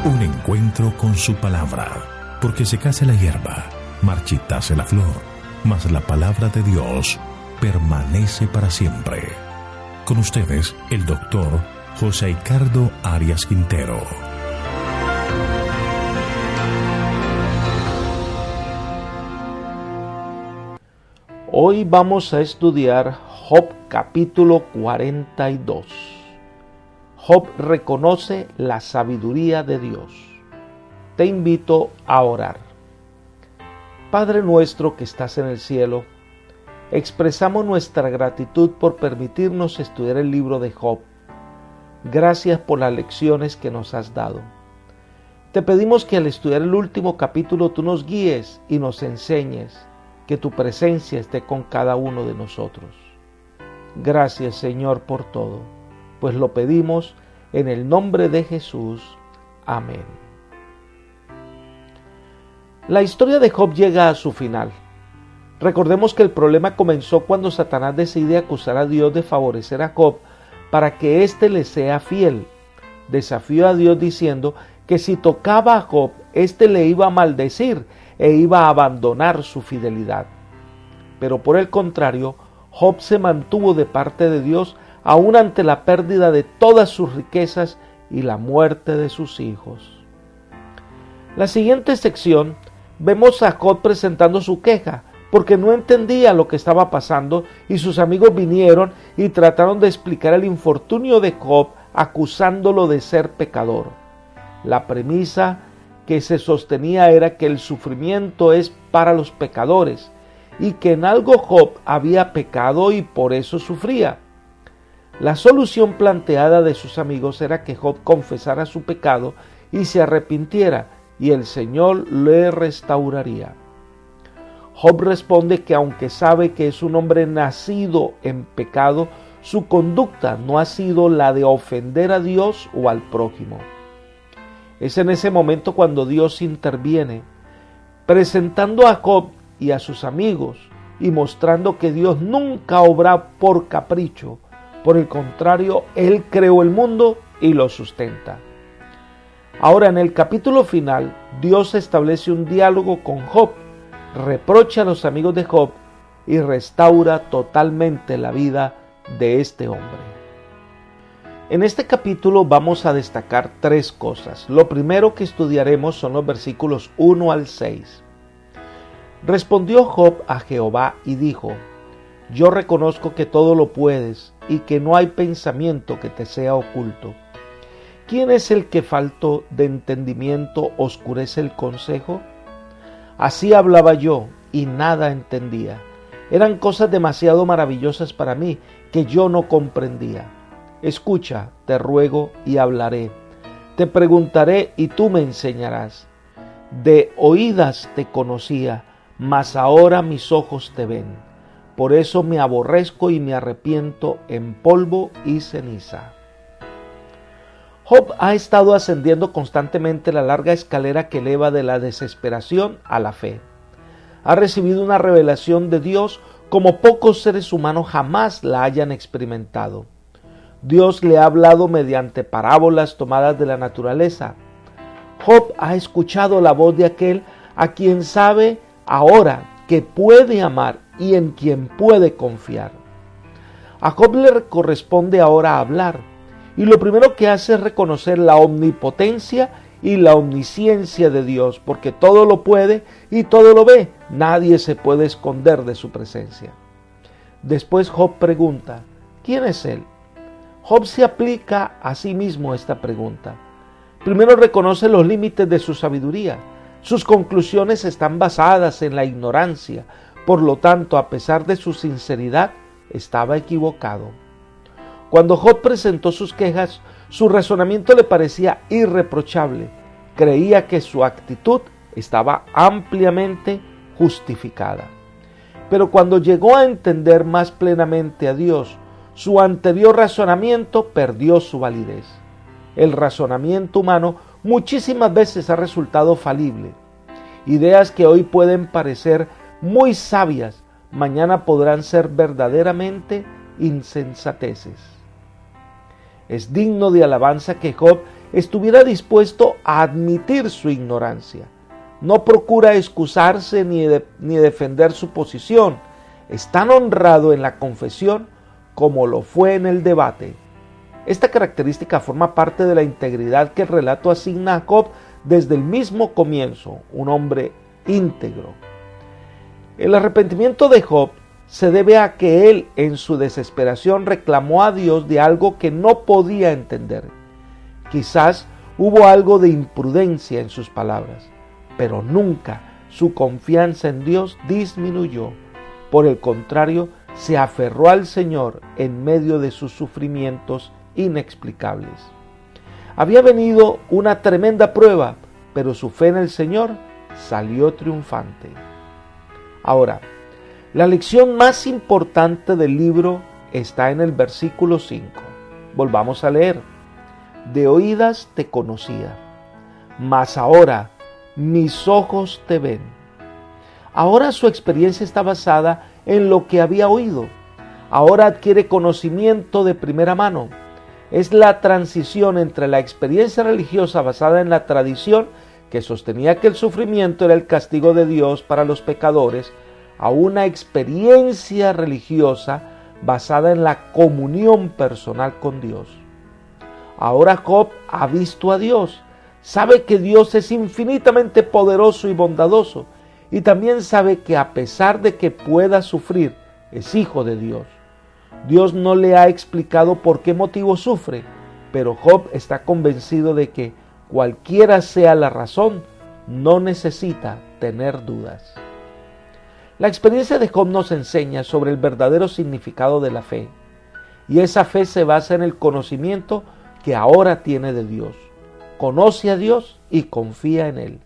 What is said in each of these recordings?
Un encuentro con su palabra, porque secase la hierba, marchitase la flor, mas la palabra de Dios permanece para siempre. Con ustedes, el doctor José Ricardo Arias Quintero. Hoy vamos a estudiar Job capítulo 42. Job reconoce la sabiduría de Dios. Te invito a orar. Padre nuestro que estás en el cielo, expresamos nuestra gratitud por permitirnos estudiar el libro de Job. Gracias por las lecciones que nos has dado. Te pedimos que al estudiar el último capítulo tú nos guíes y nos enseñes, que tu presencia esté con cada uno de nosotros. Gracias, Señor, por todo, pues lo pedimos en el nombre de Jesús. Amén. La historia de Job llega a su final. Recordemos que el problema comenzó cuando Satanás decide acusar a Dios de favorecer a Job para que éste le sea fiel. Desafió a Dios diciendo que si tocaba a Job, éste le iba a maldecir e iba a abandonar su fidelidad. Pero por el contrario, Job se mantuvo de parte de Dios aún ante la pérdida de todas sus riquezas y la muerte de sus hijos. La siguiente sección vemos a Job presentando su queja porque no entendía lo que estaba pasando y sus amigos vinieron y trataron de explicar el infortunio de Job acusándolo de ser pecador. La premisa que se sostenía era que el sufrimiento es para los pecadores y que en algo Job había pecado y por eso sufría. La solución planteada de sus amigos era que Job confesara su pecado y se arrepintiera y el Señor le restauraría. Job responde que aunque sabe que es un hombre nacido en pecado, su conducta no ha sido la de ofender a Dios o al prójimo. Es en ese momento cuando Dios interviene, presentando a Job y a sus amigos y mostrando que Dios nunca obra por capricho. Por el contrario, Él creó el mundo y lo sustenta. Ahora, en el capítulo final, Dios establece un diálogo con Job, reprocha a los amigos de Job y restaura totalmente la vida de este hombre. En este capítulo vamos a destacar tres cosas. Lo primero que estudiaremos son los versículos 1 al 6. Respondió Job a Jehová y dijo: Yo reconozco que todo lo puedes y que no hay pensamiento que te sea oculto. ¿Quién es el que falto de entendimiento oscurece el consejo? Así hablaba yo y nada entendía. Eran cosas demasiado maravillosas para mí que yo no comprendía. Escucha, te ruego, y hablaré. Te preguntaré y tú me enseñarás. De oídas te conocía, mas ahora mis ojos te ven. Por eso me aborrezco y me arrepiento en polvo y ceniza. Job ha estado ascendiendo constantemente la larga escalera que eleva de la desesperación a la fe. Ha recibido una revelación de Dios como pocos seres humanos jamás la hayan experimentado. Dios le ha hablado mediante parábolas tomadas de la naturaleza. Job ha escuchado la voz de aquel a quien sabe ahora que puede amar y en quien puede confiar. A Job le corresponde ahora hablar, y lo primero que hace es reconocer la omnipotencia y la omnisciencia de Dios, porque todo lo puede y todo lo ve. Nadie se puede esconder de su presencia. Después Job pregunta: ¿quién es Él? Job se aplica a sí mismo esta pregunta. Primero reconoce los límites de su sabiduría. Sus conclusiones están basadas en la ignorancia. Por lo tanto, a pesar de su sinceridad, estaba equivocado. Cuando Job presentó sus quejas, su razonamiento le parecía irreprochable. Creía que su actitud estaba ampliamente justificada. Pero cuando llegó a entender más plenamente a Dios, su anterior razonamiento perdió su validez. El razonamiento humano muchísimas veces ha resultado falible. Ideas que hoy pueden parecer muy sabias, mañana podrán ser verdaderamente insensateces. Es digno de alabanza que Job estuviera dispuesto a admitir su ignorancia. No procura excusarse ni defender su posición. Es tan honrado en la confesión como lo fue en el debate. Esta característica forma parte de la integridad que el relato asigna a Job desde el mismo comienzo, un hombre íntegro. El arrepentimiento de Job se debe a que él, en su desesperación, reclamó a Dios de algo que no podía entender. Quizás hubo algo de imprudencia en sus palabras, pero nunca su confianza en Dios disminuyó. Por el contrario, se aferró al Señor en medio de sus sufrimientos inexplicables. Había venido una tremenda prueba, pero su fe en el Señor salió triunfante. Ahora, la lección más importante del libro está en el versículo 5. Volvamos a leer. De oídas te conocía, mas ahora mis ojos te ven. Ahora su experiencia está basada en lo que había oído. Ahora adquiere conocimiento de primera mano. Es la transición entre la experiencia religiosa basada en la tradición, que sostenía que el sufrimiento era el castigo de Dios para los pecadores, a una experiencia religiosa basada en la comunión personal con Dios. Ahora Job ha visto a Dios, sabe que Dios es infinitamente poderoso y bondadoso, y también sabe que a pesar de que pueda sufrir, es hijo de Dios. Dios no le ha explicado por qué motivo sufre, pero Job está convencido de que cualquiera sea la razón, no necesita tener dudas. La experiencia de Job nos enseña sobre el verdadero significado de la fe, y esa fe se basa en el conocimiento que ahora tiene de Dios. Conoce a Dios y confía en Él.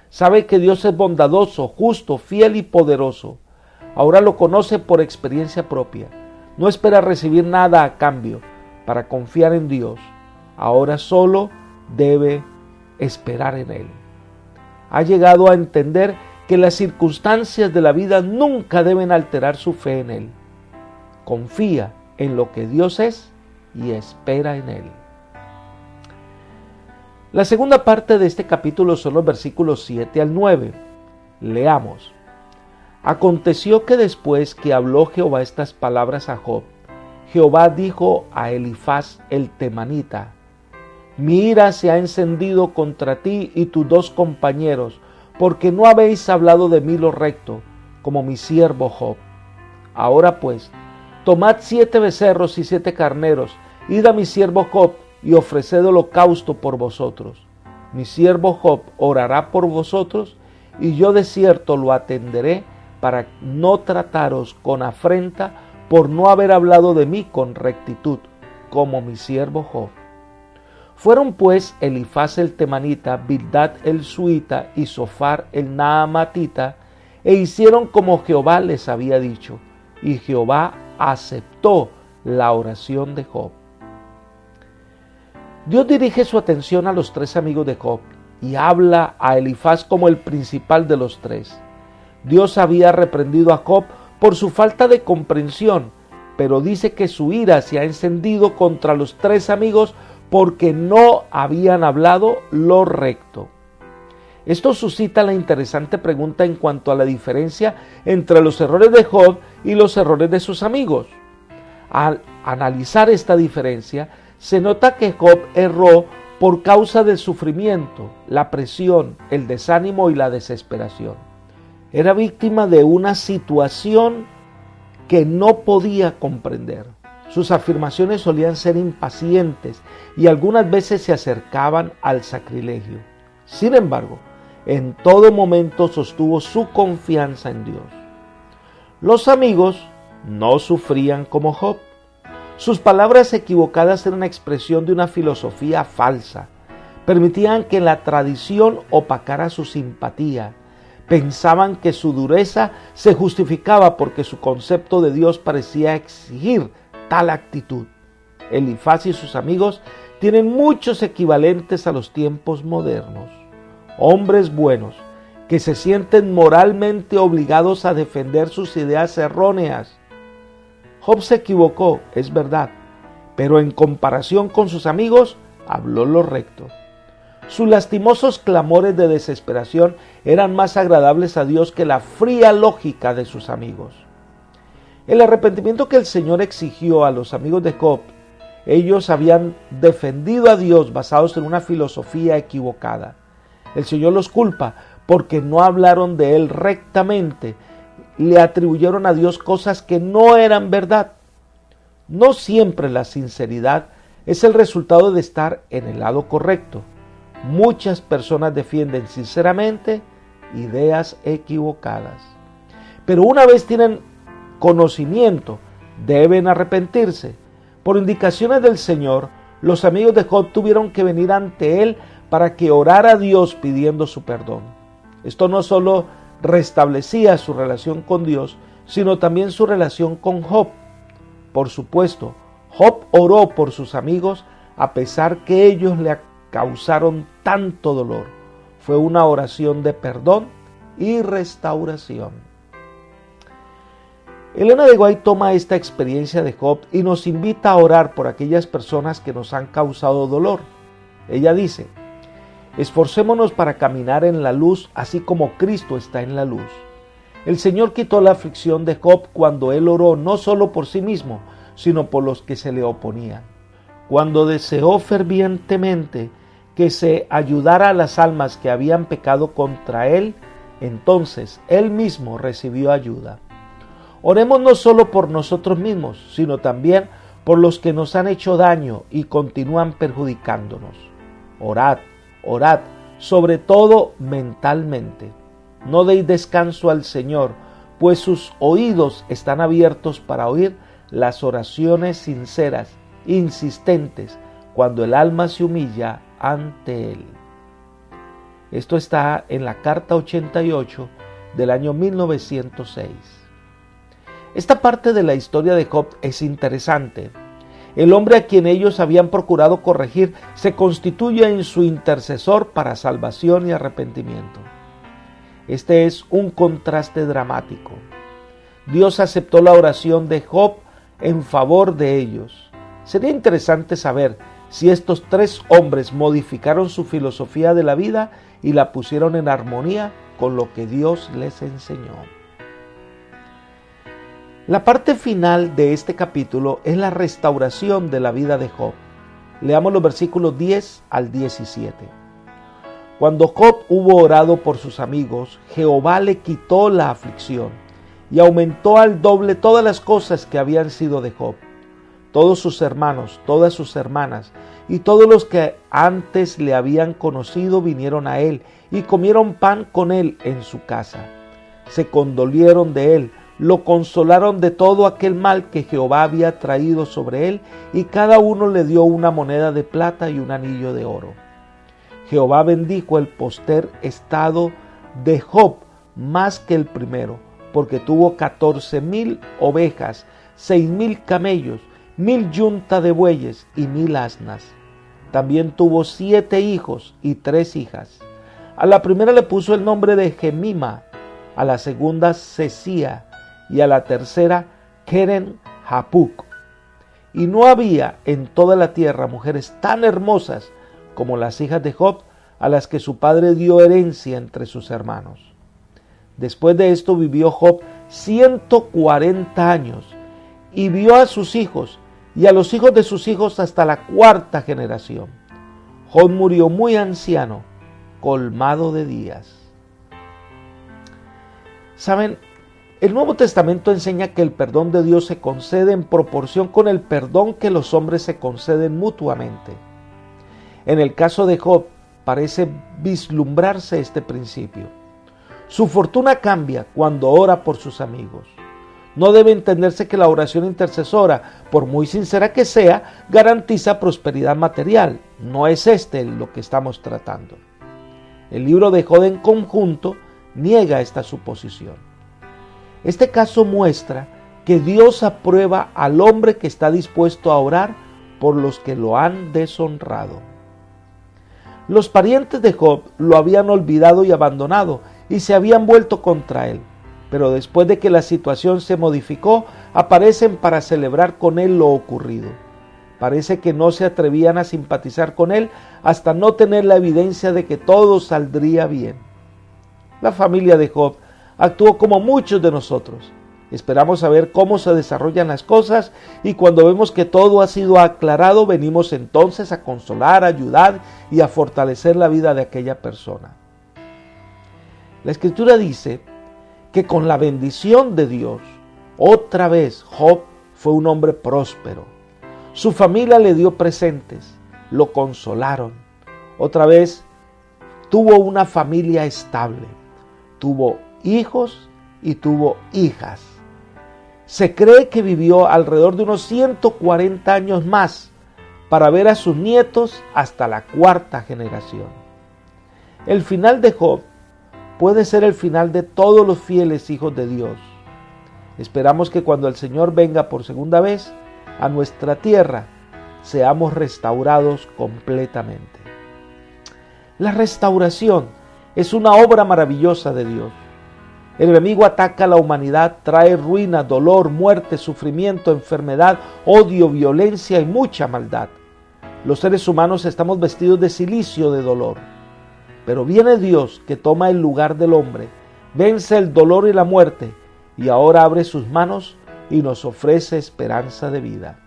Sabe que Dios es bondadoso, justo, fiel y poderoso. Ahora lo conoce por experiencia propia. No espera recibir nada a cambio para confiar en Dios. Ahora solo debe esperar en Él. Ha llegado a entender que las circunstancias de la vida nunca deben alterar su fe en Él. Confía en lo que Dios es y espera en Él. La segunda parte de este capítulo son los versículos 7 al 9. Leamos. Aconteció que después que habló Jehová estas palabras a Job, Jehová dijo a Elifaz el temanita: Mi ira se ha encendido contra ti y tus dos compañeros, porque no habéis hablado de mí lo recto, como mi siervo Job. Ahora pues, tomad 7 becerros y 7 carneros, id a mi siervo Job, y ofreced holocausto por vosotros. Mi siervo Job orará por vosotros, y yo de cierto lo atenderé, para no trataros con afrenta, por no haber hablado de mí con rectitud, como mi siervo Job. Fueron pues Elifaz el temanita, Bildad el suita y Sofar el naamatita, e hicieron como Jehová les había dicho, y Jehová aceptó la oración de Job. Dios dirige su atención a los 3 amigos de Job y habla a Elifaz como el principal de los 3. Dios había reprendido a Job por su falta de comprensión, pero dice que su ira se ha encendido contra los 3 amigos porque no habían hablado lo recto. Esto suscita la interesante pregunta en cuanto a la diferencia entre los errores de Job y los errores de sus amigos. Al analizar esta diferencia, se nota que Job erró por causa del sufrimiento, la presión, el desánimo y la desesperación. Era víctima de una situación que no podía comprender. Sus afirmaciones solían ser impacientes y algunas veces se acercaban al sacrilegio. Sin embargo, en todo momento sostuvo su confianza en Dios. Los amigos no sufrían como Job. Sus palabras equivocadas eran expresión de una filosofía falsa. Permitían que la tradición opacara su simpatía. Pensaban que su dureza se justificaba porque su concepto de Dios parecía exigir tal actitud. Elifaz y sus amigos tienen muchos equivalentes a los tiempos modernos. Hombres buenos que se sienten moralmente obligados a defender sus ideas erróneas. Job se equivocó, es verdad, pero en comparación con sus amigos habló lo recto. Sus lastimosos clamores de desesperación eran más agradables a Dios que la fría lógica de sus amigos. El arrepentimiento que el Señor exigió a los amigos de Job, ellos habían defendido a Dios basados en una filosofía equivocada. El Señor los culpa porque no hablaron de Él rectamente, le atribuyeron a Dios cosas que no eran verdad. No siempre la sinceridad es el resultado de estar en el lado correcto. Muchas personas defienden sinceramente ideas equivocadas. Pero una vez tienen conocimiento, deben arrepentirse. Por indicaciones del Señor, los amigos de Job tuvieron que venir ante él para que orara a Dios pidiendo su perdón. Esto no solo restablecía su relación con Dios, sino también su relación con Job. Por supuesto, Job oró por sus amigos a pesar que ellos le causaron tanto dolor. Fue una oración de perdón y restauración. Elena de White toma esta experiencia de Job y nos invita a orar por aquellas personas que nos han causado dolor. Ella dice: esforcémonos para caminar en la luz así como Cristo está en la luz. El Señor quitó la aflicción de Job cuando él oró no solo por sí mismo, sino por los que se le oponían. Cuando deseó fervientemente que se ayudara a las almas que habían pecado contra él, entonces él mismo recibió ayuda. Oremos no solo por nosotros mismos, sino también por los que nos han hecho daño y continúan perjudicándonos. Orad, orad, sobre todo mentalmente. No deis descanso al Señor, pues sus oídos están abiertos para oír las oraciones sinceras, insistentes, cuando el alma se humilla ante Él. Esto está en la carta 88 del año 1906. Esta parte de la historia de Job es interesante. El hombre a quien ellos habían procurado corregir se constituye en su intercesor para salvación y arrepentimiento. Este es un contraste dramático. Dios aceptó la oración de Job en favor de ellos. Sería interesante saber si estos tres hombres modificaron su filosofía de la vida y la pusieron en armonía con lo que Dios les enseñó. La parte final de este capítulo es la restauración de la vida de Job. Leamos los versículos 10 al 17. Cuando Job hubo orado por sus amigos, Jehová le quitó la aflicción y aumentó al doble todas las cosas que habían sido de Job. Todos sus hermanos, todas sus hermanas y todos los que antes le habían conocido vinieron a él y comieron pan con él en su casa. Se condolieron de él, lo consolaron de todo aquel mal que Jehová había traído sobre él, y cada uno le dio una moneda de plata y un anillo de oro. Jehová bendijo el postrer estado de Job más que el primero, porque tuvo 14,000 ovejas, 6,000 camellos, 1,000 yunta de bueyes y 1,000 asnas. También tuvo 7 hijos y 3 hijas. A la primera le puso el nombre de Gemima, a la segunda Cesía, y a la tercera Keren Hapuc. Y no había en toda la tierra mujeres tan hermosas como las hijas de Job, a las que su padre dio herencia entre sus hermanos. Después de esto vivió Job 140 años, y vio a sus hijos y a los hijos de sus hijos hasta la 4ª generación. Job murió muy anciano, colmado de días. ¿Saben? El Nuevo Testamento enseña que el perdón de Dios se concede en proporción con el perdón que los hombres se conceden mutuamente. En el caso de Job, parece vislumbrarse este principio. Su fortuna cambia cuando ora por sus amigos. No debe entenderse que la oración intercesora, por muy sincera que sea, garantiza prosperidad material. No es lo que estamos tratando. El libro de Job en conjunto niega esta suposición. Este caso muestra que Dios aprueba al hombre que está dispuesto a orar por los que lo han deshonrado. Los parientes de Job lo habían olvidado y abandonado y se habían vuelto contra él, pero después de que la situación se modificó, aparecen para celebrar con él lo ocurrido. Parece que no se atrevían a simpatizar con él hasta no tener la evidencia de que todo saldría bien. La familia de Job actuó como muchos de nosotros. Esperamos saber cómo se desarrollan las cosas y cuando vemos que todo ha sido aclarado, venimos entonces a consolar, a ayudar y a fortalecer la vida de aquella persona. La Escritura dice que con la bendición de Dios, otra vez Job fue un hombre próspero. Su familia le dio presentes, lo consolaron. Otra vez tuvo una familia estable, tuvo hijos y tuvo hijas. Se cree que vivió alrededor de unos 140 años más para ver a sus nietos hasta la 4ª generación. El final de Job puede ser el final de todos los fieles hijos de Dios. Esperamos que cuando el Señor venga por segunda vez a nuestra tierra, seamos restaurados completamente. La restauración es una obra maravillosa de Dios. El enemigo ataca a la humanidad, trae ruina, dolor, muerte, sufrimiento, enfermedad, odio, violencia y mucha maldad. Los seres humanos estamos vestidos de cilicio de dolor. Pero viene Dios que toma el lugar del hombre, vence el dolor y la muerte y ahora abre sus manos y nos ofrece esperanza de vida.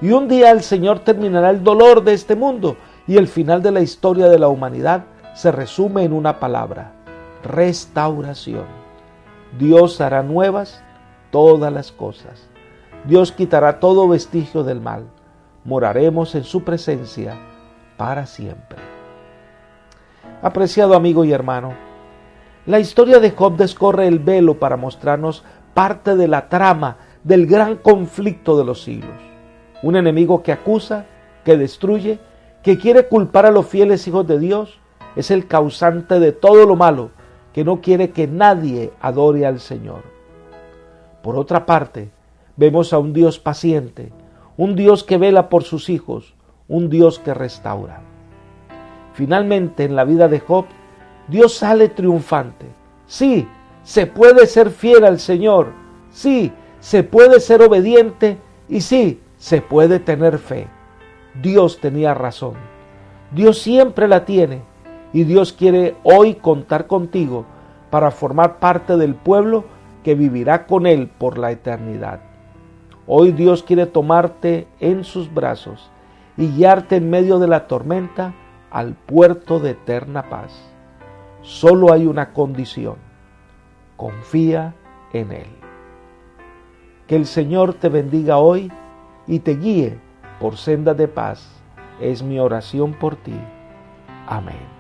Y un día el Señor terminará el dolor de este mundo y el final de la historia de la humanidad se resume en una palabra: restauración. Dios hará nuevas todas las cosas. Dios quitará todo vestigio del mal. Moraremos en su presencia para siempre. Apreciado amigo y hermano, la historia de Job descorre el velo para mostrarnos parte de la trama del gran conflicto de los siglos. Un enemigo que acusa, que destruye, que quiere culpar a los fieles hijos de Dios, es el causante de todo lo malo, que no quiere que nadie adore al Señor. Por otra parte, vemos a un Dios paciente, un Dios que vela por sus hijos, un Dios que restaura. Finalmente, en la vida de Job, Dios sale triunfante. Sí, se puede ser fiel al Señor. Sí, se puede ser obediente. Y sí, se puede tener fe. Dios tenía razón. Dios siempre la tiene. Y Dios quiere hoy contar contigo para formar parte del pueblo que vivirá con Él por la eternidad. Hoy Dios quiere tomarte en sus brazos y guiarte en medio de la tormenta al puerto de eterna paz. Solo hay una condición: confía en Él. Que el Señor te bendiga hoy y te guíe por sendas de paz. Es mi oración por ti. Amén.